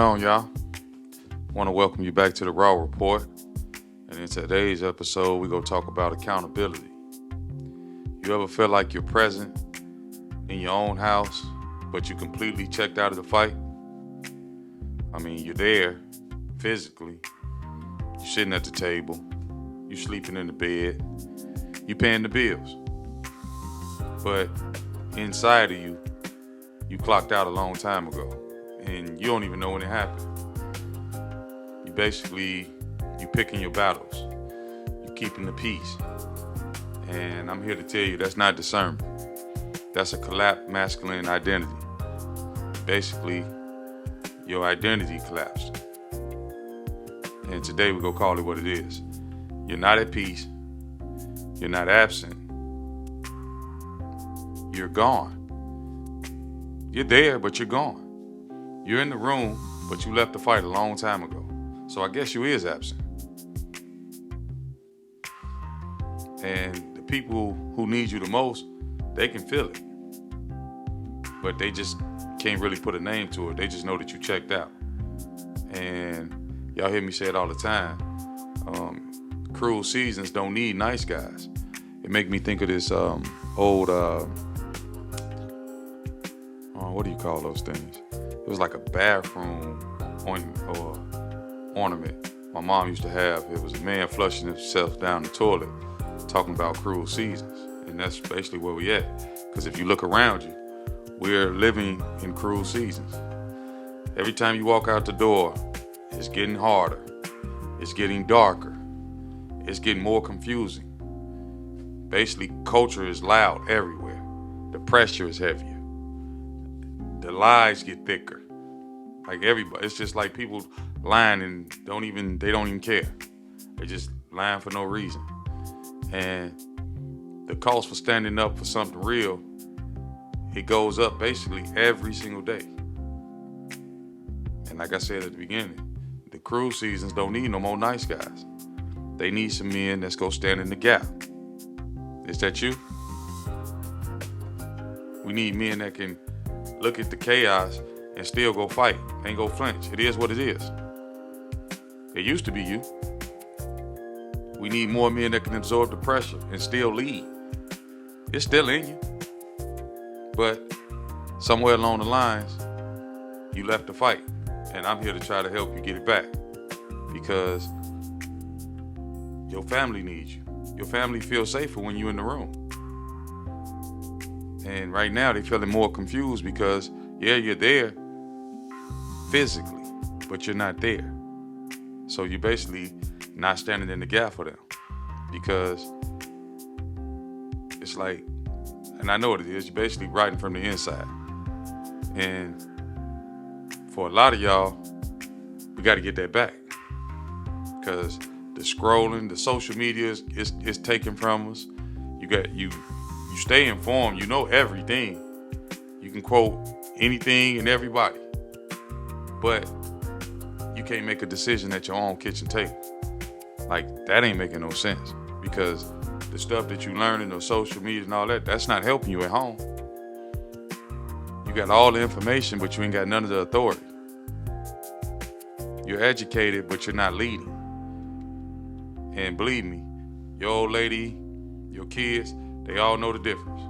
Y'all. Want to welcome you back to the Raw Report. And in today's episode, we're going to talk about accountability. You ever feel like you're present in your own house, but you completely checked out of the fight? I mean, you're there physically. You're sitting at the table. You're sleeping in the bed. You're paying the bills. But inside of you, you clocked out a long time ago. And you don't even know when it happened. You picking your battles. You keeping the peace. And I'm here to tell you that's not discernment. That's a collapsed masculine identity. Basically, your identity collapsed. And today we're going to call it what it is. You're not at peace. You're not absent. You're gone. You're there, but you're gone. You're in the room, but you left the fight a long time ago. So I guess you is absent. And the people who need you the most, they can feel it. But they just can't really put a name to it. They just know that you checked out. And y'all hear me say it all the time. Cruel seasons don't need nice guys. It make me think of this old, what do you call those things? It was like a bathroom ornament my mom used to have. It was a man flushing himself down the toilet, talking about cruel seasons. And that's basically where we at. Because if you look around you, we're living in cruel seasons. Every time you walk out the door, it's getting harder. It's getting darker. It's getting more confusing. Basically, culture is loud everywhere. The pressure is heavier. The lies get thicker. Like everybody, it's just like people lying and they don't even care. They just lying for no reason. And the cost for standing up for something real, it goes up basically every single day. And like I said at the beginning, the cruel seasons don't need no more nice guys. They need some men that's gonna stand in the gap. Is that you? We need men that can look at the chaos and still go fight, ain't go flinch. It is what it is. It used to be you. We need more men that can absorb the pressure and still lead. It's still in you. But somewhere along the lines, you left the fight. And I'm here to try to help you get it back. Because your family needs you. Your family feels safer when you're in the room. And right now they're feeling more confused because, yeah, you're there physically, but you're not there. So you're basically not standing in the gap for them. Because it's like, and I know what it is, you're basically writing from the inside. And for a lot of y'all, we got to get that back. Because the scrolling, the social media is taken from us. You stay informed, you know everything. You can quote anything and everybody. But you can't make a decision at your own kitchen table. Like, that ain't making no sense. Because the stuff that you learn in the social media and all that, that's not helping you at home. You got all the information, but you ain't got none of the authority. You're educated, but you're not leading. And believe me, your old lady, your kids, they all know the difference.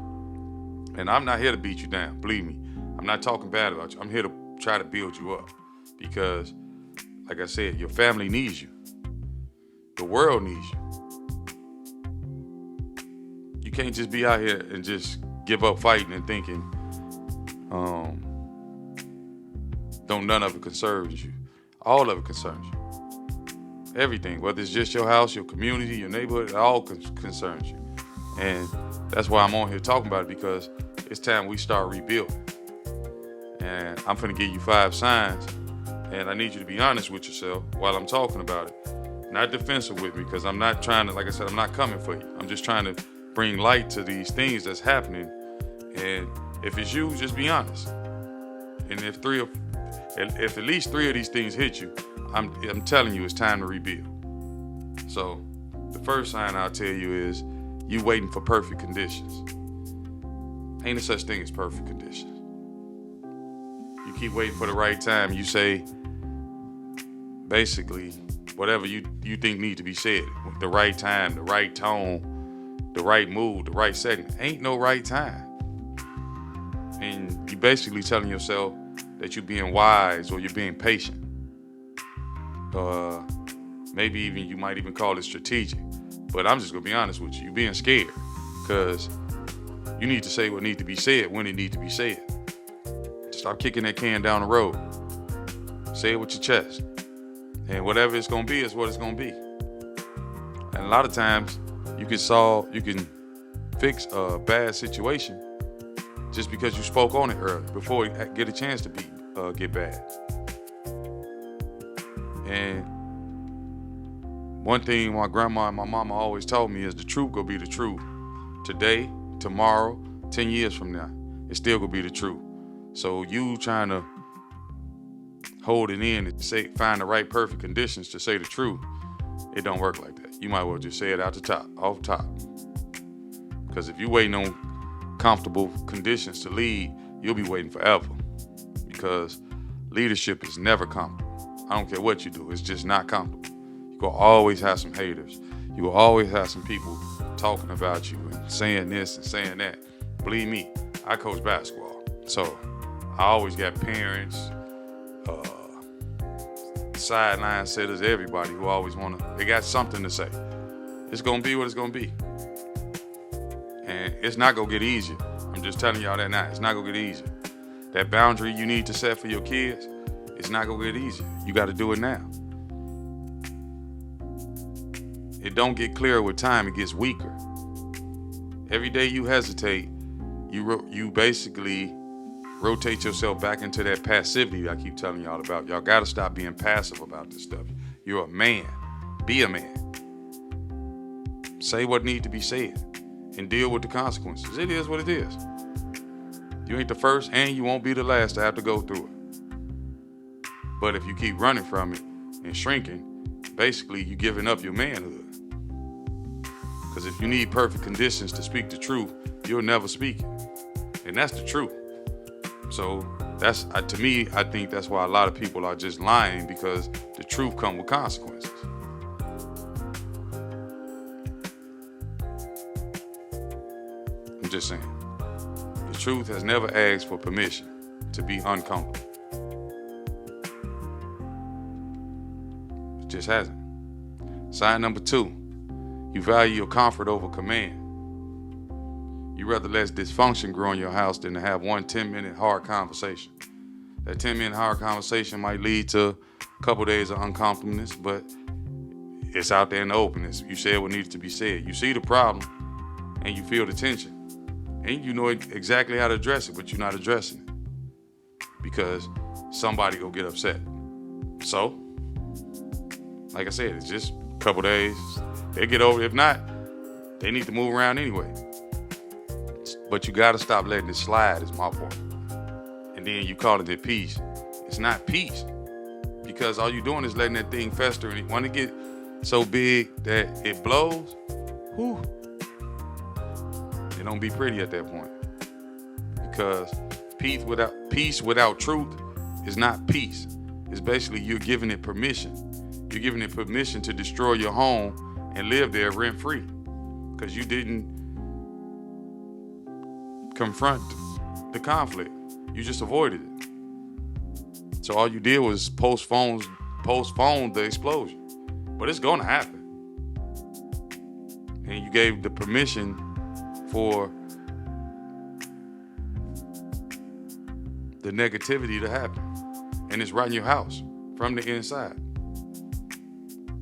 And I'm not here to beat you down, believe me. I'm not talking bad about you. I'm here to try to build you up. Because, like I said, your family needs you. The world needs you. You can't just be out here and just give up fighting and thinking, don't none of it concerns you. All of it concerns you. Everything, whether it's just your house, your community, your neighborhood, it all concerns you. And that's why I'm on here talking about it, because it's time we start rebuilding. And I'm finna give you 5 signs, and I need you to be honest with yourself while I'm talking about it. Not defensive with me, because I'm not trying to, like I said, I'm not coming for you. I'm just trying to bring light to these things that's happening. And if it's you, just be honest. And if at least 3 of these things hit you, I'm telling you, it's time to rebuild. So the first sign I'll tell you is you waiting for perfect conditions. Ain't no such thing as perfect conditions. You keep waiting for the right time. You say, basically whatever you think need to be said. The right time, the right tone, the right mood, the right setting. Ain't no right time. And you basically telling yourself that you're being wise or you're being patient. Maybe even you might even call it strategic. But I'm just gonna be honest with you. You're being scared because you need to say what needs to be said when it needs to be said. Stop kicking that can down the road. Say it with your chest. And whatever it's gonna be is what it's gonna be. And a lot of times you can fix a bad situation just because you spoke on it early before it get a chance to get bad. And one thing my grandma and my mama always told me is the truth gonna be the truth. Today, tomorrow, 10 years from now, it's still gonna be the truth. So you trying to hold it in and find the right perfect conditions to say the truth, it don't work like that. You might well just say it off top. Because if you're waiting on comfortable conditions to lead, you'll be waiting forever. Because leadership is never comfortable. I don't care what you do, it's just not comfortable. You're gonna always have some haters. You will always have some people talking about you and saying this and saying that. Believe me, I coach basketball. So I always got parents, sideline sitters, everybody who always they got something to say. It's gonna be what it's gonna be. And it's not gonna get easier. I'm just telling y'all that now. It's not gonna get easier. That boundary you need to set for your kids, it's not gonna get easier. You gotta do it now. It don't get clearer with time, it gets weaker. Every day you hesitate, you basically rotate yourself back into that passivity I keep telling y'all about. Y'all gotta stop being passive about this stuff. You're a man. Be a man. Say what needs to be said and deal with the consequences. It is what it is. You ain't the first and you won't be the last to have to go through it. But if you keep running from it and shrinking, basically you're giving up your manhood. Because if you need perfect conditions to speak the truth, you'll never speak it. And that's the truth. So that's, to me, I think that's why a lot of people are just lying, because the truth comes with consequences. I'm just saying. The truth has never asked for permission to be uncomfortable. It just hasn't. Sign number 2, you value your comfort over command. You rather let dysfunction grow in your house than to have one 10-minute hard conversation. That 10-minute hard conversation might lead to a couple days of uncomfortableness, but it's out there in the openness. You said what needs to be said. You see the problem and you feel the tension. And you know exactly how to address it, but you're not addressing it because somebody gonna get upset. So, like I said, it's just a couple days. They'll get over it. If not, they need to move around anyway. But you gotta stop letting it slide, is my point. And then you call it peace. It's not peace. Because all you're doing is letting that thing fester, and when it get so big that it blows, whew, it don't be pretty at that point. Because peace without truth is not peace. It's basically you're giving it permission. You're giving it permission to destroy your home and live there rent-free. Because you didn't confront the conflict. You just avoided it. So all you did was postpone the explosion. But it's gonna happen. And you gave the permission for the negativity to happen. And it's right in your house from the inside.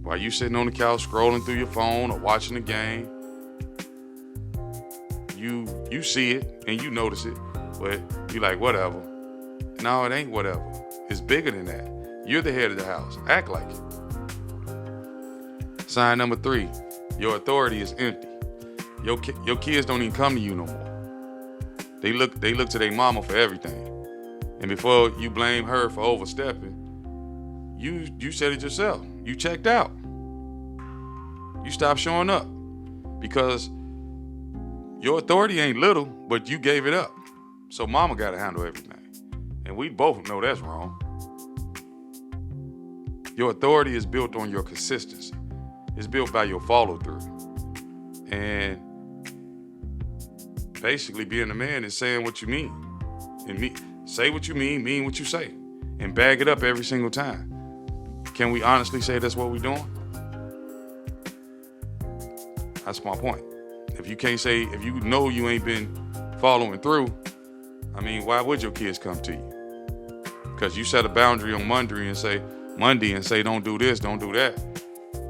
While you sitting on the couch scrolling through your phone or watching the game, you see it and you notice it, but you like, whatever. No, it ain't whatever. It's bigger than that. You're the head of the house. Act like it. Sign number 3, your authority is empty. Your kids don't even come to you no more. They look to their mama for everything. And before you blame her for overstepping, you said it yourself. You checked out. You stopped showing up because your authority ain't little, but you gave it up. So mama got to handle everything. And we both know that's wrong. Your authority is built on your consistency. It's built by your follow through. And basically being a man is saying what you mean. And say what you mean what you say. And bag it up every single time. Can we honestly say that's what we're doing? That's my point. If you can't say, if you know you ain't been following through, I mean, why would your kids come to you? Because you set a boundary on Monday and say, don't do this, don't do that.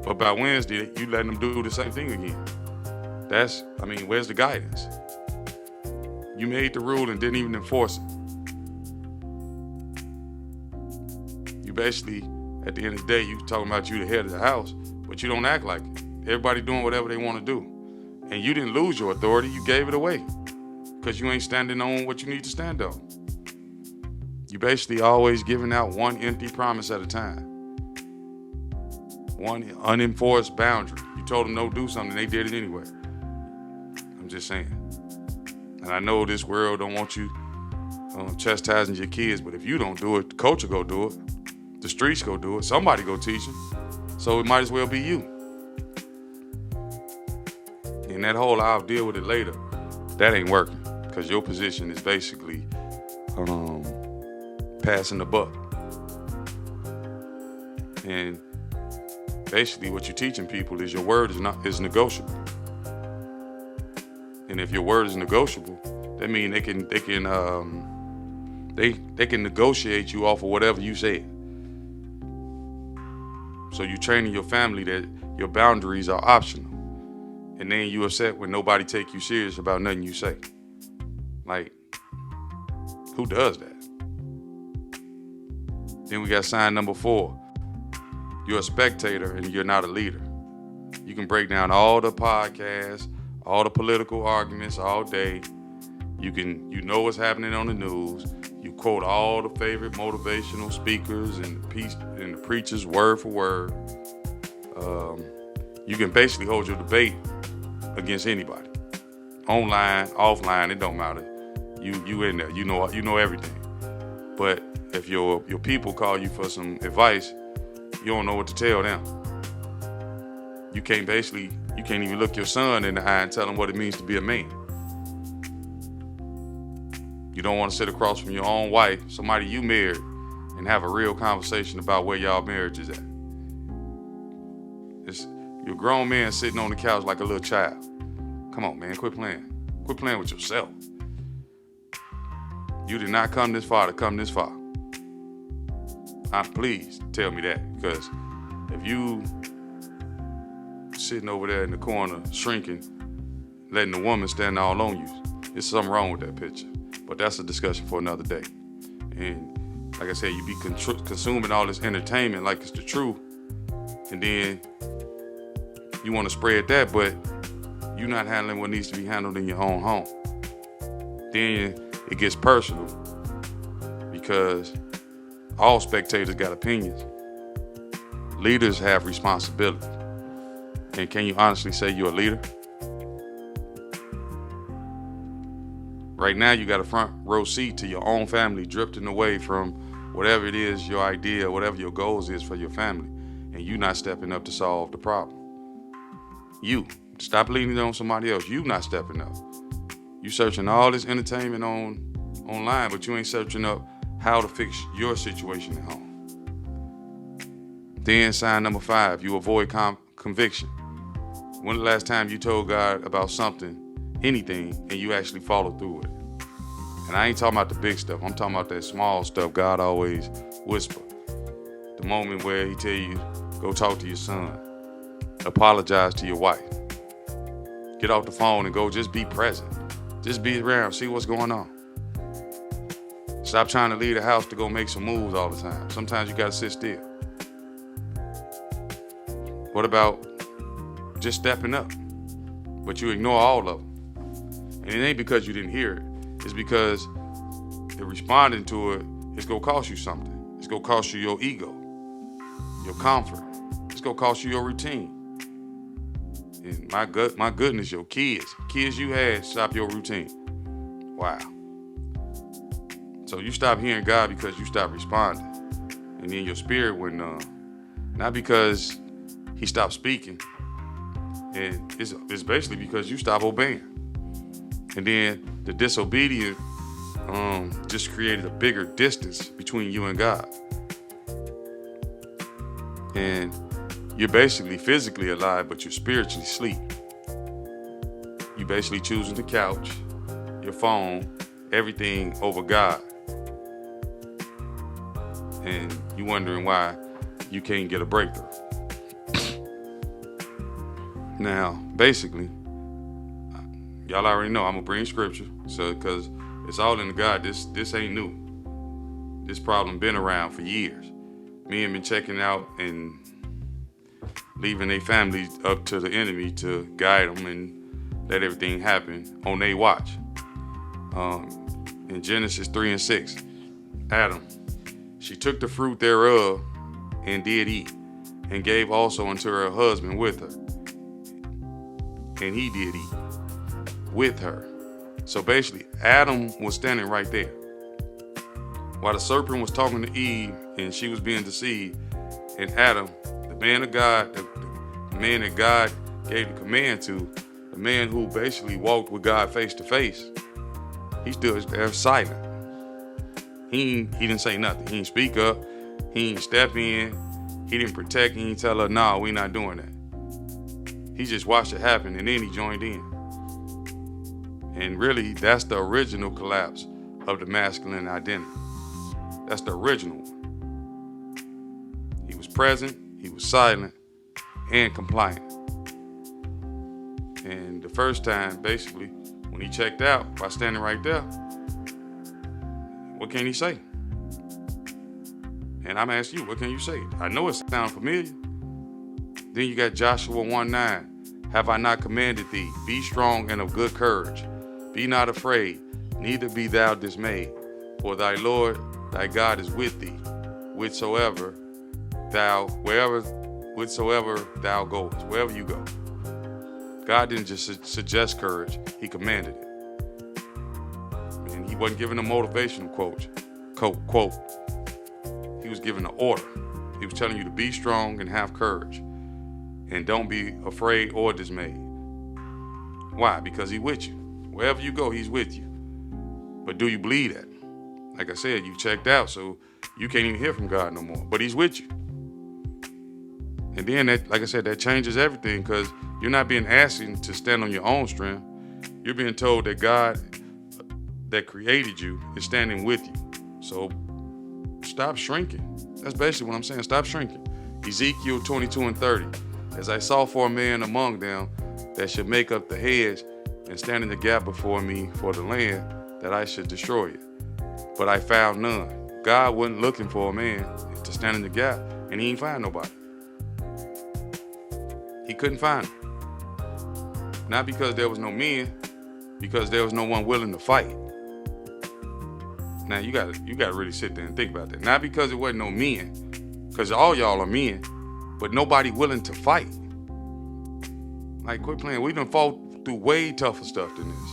But by Wednesday, you letting them do the same thing again. Where's the guidance? You made the rule and didn't even enforce it. You basically, at the end of the day, you talking about you the head of the house, but you don't act like it. Everybody doing whatever they want to do. And you didn't lose your authority, you gave it away. Because you ain't standing on what you need to stand on. You basically always giving out one empty promise at a time. One unenforced boundary. You told them don't do something, they did it anyway. I'm just saying. And I know this world don't want you chastising your kids, but if you don't do it, the coach will go do it. The streets go do it. Somebody go teach them. So it might as well be you. And that whole I'll deal with it later, that ain't working. Because your position is basically passing the buck. And basically what you're teaching people is your word is negotiable. And if your word is negotiable, that means they can negotiate you off of whatever you say. So you're training your family that your boundaries are optional. And then you upset when nobody take you serious about nothing you say. Like, who does that? Then we got sign number 4. You're a spectator and you're not a leader. You can break down all the podcasts, all the political arguments all day. You know what's happening on the news. You quote all the favorite motivational speakers and the preachers word for word. You can basically hold your debate against anybody. Online, offline, it don't matter. You in there, you know everything. But if your people call you for some advice, you don't know what to tell them. You can't even look your son in the eye and tell him what it means to be a man. You don't want to sit across from your own wife, somebody you married, and have a real conversation about where y'all marriage is at. You're a grown man sitting on the couch like a little child. Come on, man, quit playing. Quit playing with yourself. You did not come this far to come this far. Please tell me that, because if you sitting over there in the corner shrinking, letting the woman stand all on you, there's something wrong with that picture. But that's a discussion for another day. And like I said, you be consuming all this entertainment like it's the truth, and then you want to spread that, but you're not handling what needs to be handled in your own home. Then it gets personal, because all spectators got opinions. Leaders have responsibility. And can you honestly say you're a leader? Right now, you got a front row seat to your own family drifting away from whatever it is, your idea, whatever your goals is for your family, and you not stepping up to solve the problem. You. Stop leaning on somebody else. You not stepping up. You searching all this entertainment online, but you ain't searching up how to fix your situation at home. Then sign number 5, you avoid conviction. When the last time you told God about something, anything, and you actually followed through with it? And I ain't talking about the big stuff. I'm talking about that small stuff God always whisper. The moment where he tell you, go talk to your son. Apologize to your wife. Get off the phone and go just be present. Just be around, see what's going on. Stop trying to leave the house to go make some moves all the time. Sometimes you gotta sit still. What about just stepping up? But you ignore all of them. And it ain't because you didn't hear it. It's because the responding to it is gonna cost you something. It's gonna cost you your ego, your comfort. It's gonna cost you your routine. And my goodness, your kids you had stop your routine. Wow. So you stop hearing God because you stopped responding. And then your spirit went numb. Not because he stopped speaking. And it's basically because you stop obeying. And then the disobedient just created a bigger distance between you and God. And you're basically physically alive, but you're spiritually asleep. You basically choosing the couch, your phone, everything over God. And you wondering why you can't get a breakthrough. Now, basically, y'all already know I'm gonna bring scripture, so because it's all in the God. This ain't new. This problem been around for years. Men been checking out and leaving their families up to the enemy to guide them and let everything happen on their watch. In Genesis 3:6, Adam, she took the fruit thereof and did eat, and gave also unto her husband with her, and he did eat with her. So basically, Adam was standing right there. While the serpent was talking to Eve and she was being deceived, and Adam, the man of God, the man that God gave the command to, the man who basically walked with God face to face, he stood there silent. He didn't say nothing. He didn't speak up. He didn't step in. He didn't protect. He didn't tell her, "No, we're not doing that." He just watched it happen, and then he joined in. And really, that's the original collapse of the masculine identity. That's the original one. He was present, he was silent, and compliant. And the first time, basically, when he checked out by standing right there, what can he say? And I'm asking you, what can you say? I know it sounds familiar. Then you got Joshua 1:9. Have I not commanded thee? Be strong and of good courage. Be not afraid, neither be thou dismayed. For thy Lord, thy God is with thee, wheresoever thou goest, wherever you go. God didn't just suggest courage, he commanded it. And he wasn't giving a motivational quote. He was giving an order. He was telling you to be strong and have courage. And don't be afraid or dismayed. Why? Because he's with you. Wherever you go, he's with you. But do you believe that? Like I said, you checked out, so you can't even hear from God no more. But he's with you. And then, that, like I said, that changes everything, because you're not being asked to stand on your own strength. You're being told that God that created you is standing with you. So stop shrinking. That's basically what I'm saying. Stop shrinking. Ezekiel 22:30. As I saw for a man among them that should make up the hedge and stand in the gap before me for the land, that I should destroy it. But I found none. God wasn't looking for a man to stand in the gap, and he ain't find nobody. He couldn't find him. Not because there was no men, because there was no one willing to fight. Now you gotta really sit there and think about that. Not because it wasn't no men, because all y'all are men, but nobody willing to fight. Like, quit playing. We done fought through way tougher stuff than this.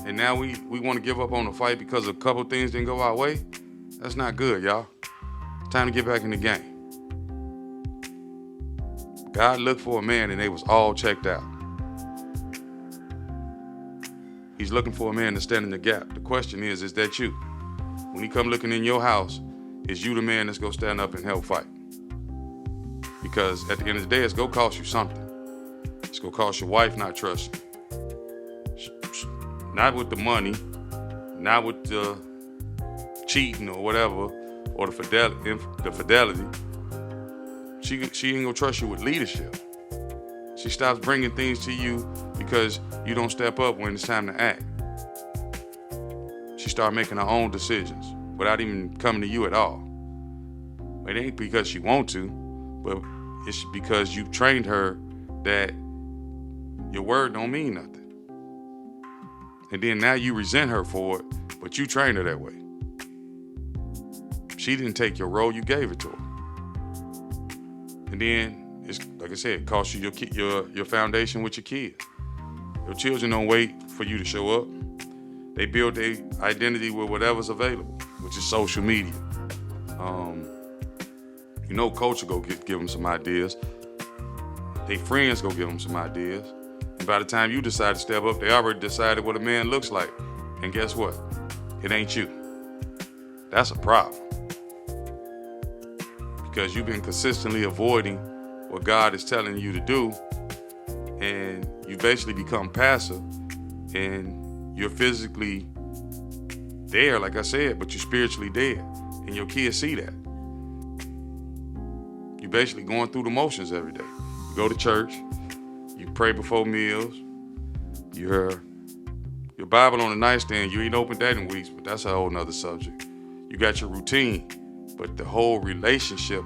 And now we want to give up on the fight because a couple things didn't go our way. That's not good, y'all. Time to get back in the game. God looked for a man and they was all checked out. He's looking for a man to stand in the gap. The question is that you? When he come looking in your house, is you the man that's gonna stand up and help fight? Because at the end of the day, it's gonna cost you something. It's gonna cost your wife not trust you. Not with the money, not with the cheating or whatever, or the fidelity. She ain't gonna trust you with leadership. She stops bringing things to you because you don't step up when it's time to act. She start making her own decisions without even coming to you at all. It ain't because she want to, but it's because you've trained her that your word don't mean nothing. And then now you resent her for it, but you trained her that way. She didn't take your role, you gave it to her. And then, it's like I said, it costs you your foundation with your kids. Your children don't wait for you to show up. They build their identity with whatever's available, which is social media. You know coach will go give them some ideas. They friends go give them some ideas. And by the time you decide to step up, they already decided what a man looks like. And guess what? It ain't you. That's a problem. Because you've been consistently avoiding what God is telling you to do, and you basically become passive, and you're physically there, like I said, but you're spiritually dead, and your kids see that. You're basically going through the motions every day. You go to church, you pray before meals, your Bible on the nightstand, you ain't opened that in weeks, but that's a whole nother subject. You got your routine, but the whole relationship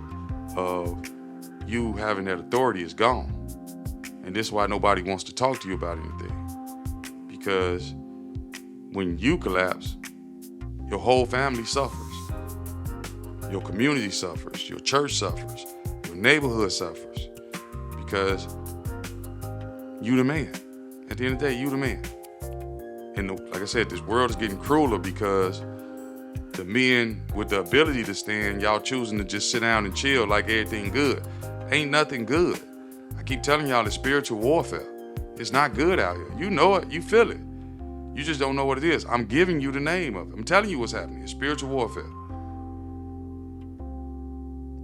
of you having that authority is gone. And this is why nobody wants to talk to you about anything. Because when you collapse, your whole family suffers. Your community suffers. Your church suffers. Your neighborhood suffers. Because you the man. At the end of the day, you the man. And like I said, this world is getting crueler because the men with the ability to stand, y'all choosing to just sit down and chill like everything good. Ain't nothing good. I keep telling y'all it's spiritual warfare. It's not good out here. You know it. You feel it. You just don't know what it is. I'm giving you the name of it. I'm telling you what's happening. It's spiritual warfare.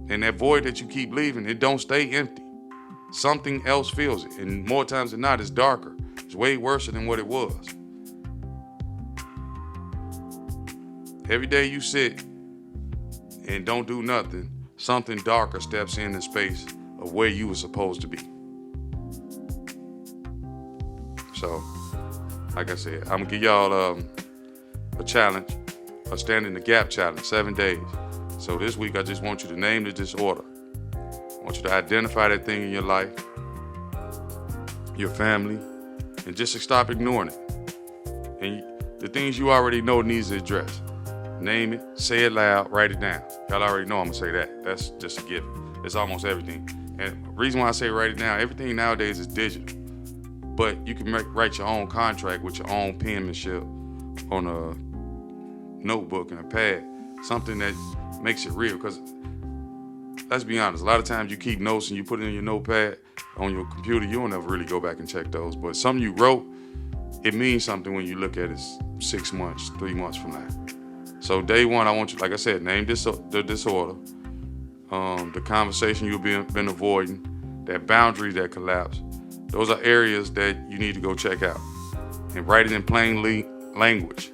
And that void that you keep leaving, it don't stay empty. Something else fills it. And more times than not, it's darker. It's way worse than what it was. Every day you sit and don't do nothing, something darker steps in the space of where you were supposed to be. So, like I said, I'm gonna give y'all a challenge, a stand in the gap challenge, 7 days. So this week, I just want you to name the disorder. I want you to identify that thing in your life, your family, and just stop ignoring it. And the things you already know needs to address. Name it, say it loud, write it down. Y'all already know I'm gonna say that. That's just a given. It's almost everything. And the reason why I say write it down, everything nowadays is digital. But you can write your own contract with your own penmanship on a notebook and a pad. Something that makes it real. Because let's be honest, a lot of times you keep notes and you put it in your notepad on your computer, you don't ever really go back and check those. But something you wrote, it means something when you look at it 6 months, 3 months from now. So day one, I want you, like I said, name the disorder, the conversation you've been avoiding, that boundary that collapsed. Those are areas that you need to go check out and write it in plain language.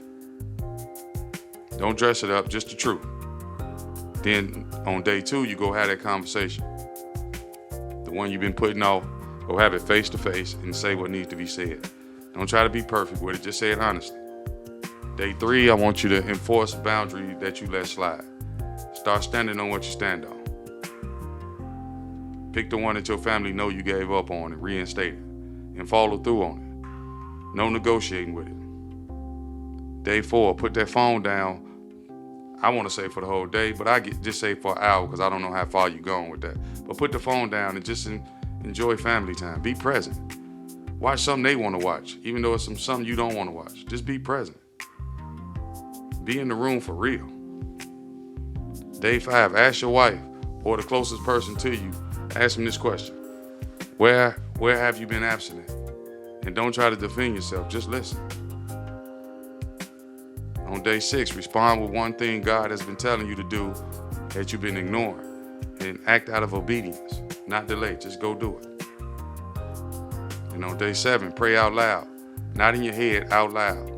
Don't dress it up, just the truth. Then on day two, you go have that conversation. The one you've been putting off, go have it face to face and say what needs to be said. Don't try to be perfect with it, just say it honestly. Day three, I want you to enforce a boundary that you let slide. Start standing on what you stand on. Pick the one that your family know you gave up on and reinstate it. And follow through on it. No negotiating with it. Day four, put that phone down. I want to say for the whole day, but just say for an hour because I don't know how far you're going with that. But put the phone down and just enjoy family time. Be present. Watch something they want to watch, even though it's something you don't want to watch. Just be present. Be in the room for real. Day five, ask your wife or the closest person to you, ask them this question. Where have you been absent at? And don't try to defend yourself, just listen. On day six, respond with one thing God has been telling you to do that you've been ignoring and act out of obedience, not delay, just go do it. And on day seven, pray out loud, not in your head, out loud,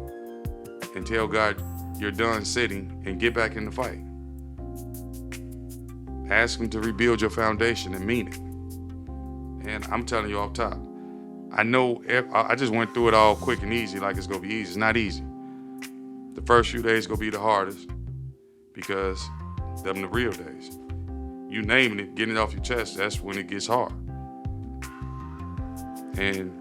and tell God you're done sitting and get back in the fight. Ask him to rebuild your foundation and mean it. And I'm telling you off top, I know I just went through it all quick and easy like it's gonna be easy. It's not easy. The first few days gonna be the hardest because them the real days. You naming it, getting it off your chest, that's when it gets hard. And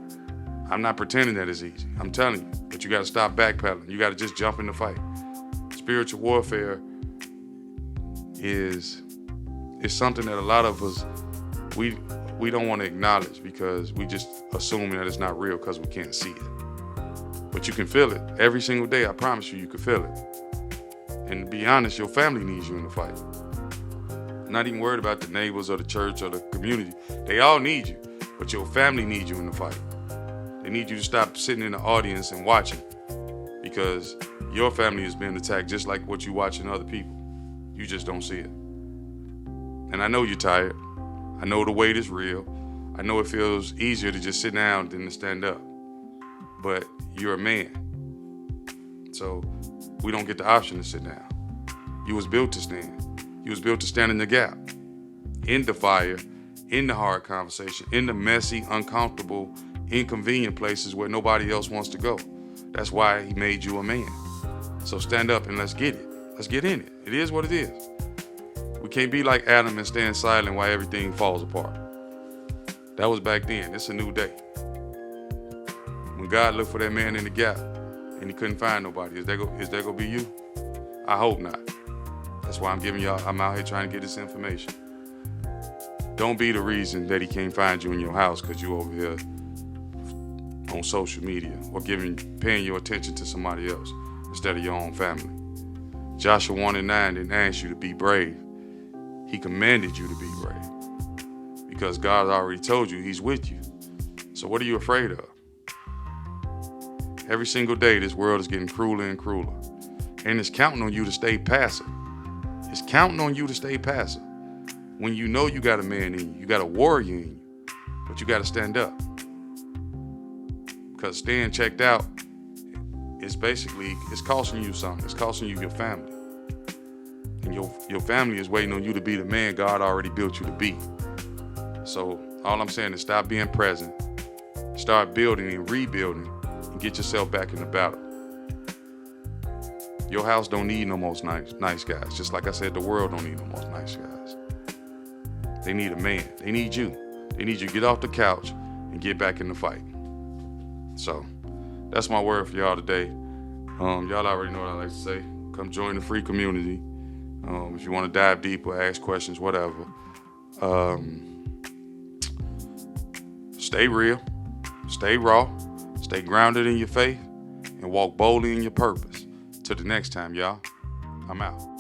I'm not pretending that it's easy. I'm telling you, but you gotta stop backpedaling. You gotta just jump in the fight. Spiritual warfare is something that a lot of us, we don't want to acknowledge because we just assuming that it's not real because we can't see it. But you can feel it every single day. I promise you, you can feel it. And to be honest, your family needs you in the fight. I'm not even worried about the neighbors or the church or the community. They all need you, but your family needs you in the fight. They need you to stop sitting in the audience and watching, because your family is being attacked just like what you watching other people. You just don't see it. And I know you're tired. I know the weight is real. I know it feels easier to just sit down than to stand up. But you're a man. So we don't get the option to sit down. You was built to stand. You was built to stand in the gap, in the fire, in the hard conversation, in the messy, uncomfortable, inconvenient places where nobody else wants to go. That's why he made you a man. So stand up and let's get it. Let's get in it. It is what it is. We can't be like Adam and stand silent while everything falls apart. That was back then. It's a new day. When God looked for that man in the gap and he couldn't find nobody, is that gonna be you? I hope not. That's why I'm out here trying to get this information. Don't be the reason that he can't find you in your house because you over here on social media or paying your attention to somebody else instead of your own family. Joshua 1:9 didn't ask you to be brave. He commanded you to be brave because God already told you he's with you. So what are you afraid of? Every single day, this world is getting crueler and crueler. And it's counting on you to stay passive. It's counting on you to stay passive. When you know you got a man in you, you got a warrior in you, but you got to stand up. Because staying checked out is it's costing you something. It's costing you your family. And your family is waiting on you to be the man God already built you to be. So all I'm saying is stop being present. Start building and rebuilding and get yourself back in the battle. Your house don't need no most nice guys. Just like I said, the world don't need no most nice guys. They need a man. They need you. They need you to get off the couch and get back in the fight. So that's my word for y'all today. Y'all already know what I like to say. Come join the free community. If you want to dive deeper, ask questions, whatever. Stay real, stay raw, stay grounded in your faith, and walk boldly in your purpose. Till the next time, y'all, I'm out.